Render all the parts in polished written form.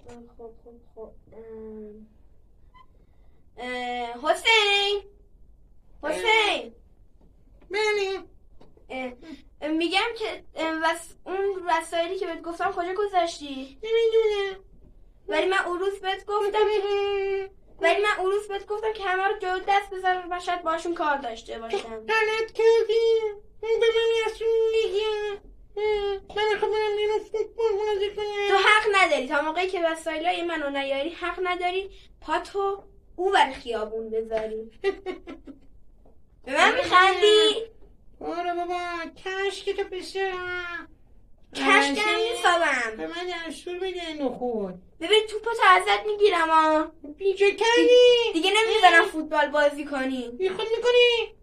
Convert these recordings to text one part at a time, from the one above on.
خب حسین بله. میگم که اون وسایلی که بهت گفتم کجا گذاشتی؟ نمیدونم. ولی من اون روز بهت گفتم که همه رو جلو دست بذار و شاید باشون کار داشته باشم. غلط کردی. به من اصلا میگم من خب برم بیرون فوتبال بازی کنم. تو حق نداری تا موقعی که وسایلای منو نیاری حق نداری پاتو اون خیابون بذاری. به من میخندی؟ آره بابا کشک تو بسرم. کشک نمیسابم. به من دستور بده اینو خود. ببین توپو ازت میگیرم ها. بیچه کردی. دیگه نمیذارم فوتبال بازی کنی. بیخود میکنی.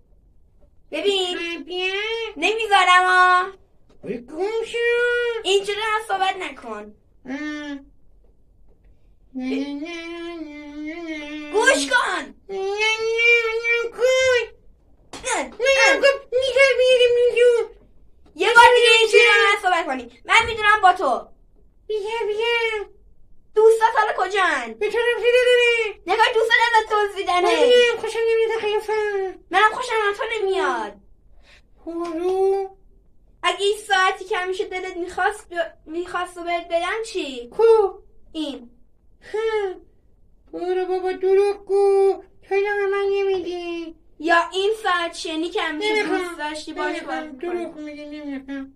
ببین بیا. نمیذارم ها. گم شو. اینجوری هم صحبت نکن. گوش کن. یه بار دیگه اینجوری هم صحبت کنی من میدونم با تو. بیا. دوستات حالا کجان؟ به تو رفتی نداره. نگاه دوستات ازت توضیدنه. منم خوشم نمیاد خیافم. منم خوشم از تو نمیاد. هلو. اگه این ساعتی که همیشه دلت میخواست و بهت بدم چی؟ کو؟ این. برو بابا دروغ گو. تو به من نمیدی. یا این ساعت شنی که همیشه دوست داشتی باش بازی دروغ کنی. میگی نمیخوام.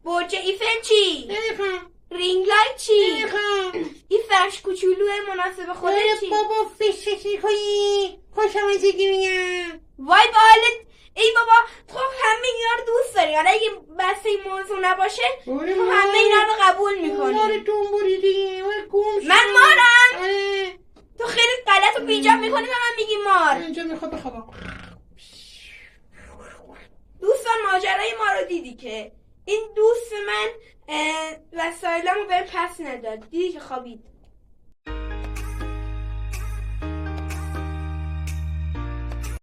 برج ایفل چی؟ نمیخوام. رینگ لایت چی؟ نمیخوام. این فرش کوچولو مناسب خودت چی؟ بابا فشتی کنی. خوشم از دیگه میگم. وای با حالت. ای بابا تو همه اینا رو دوست داری. حالا اگه بس این موضوع نباشه تو همه اینا رو قبول میکنی. مار دنبوری دیگه. من مارم؟ آره. تو خیلی غلط و بیجا میکنی به من میگی مار. اینجا میخواد بخوابم. دوستان ماجرای ما رو دیدی که این دوست من وسایلمو بهم پس نداد. دیدی که خوابید.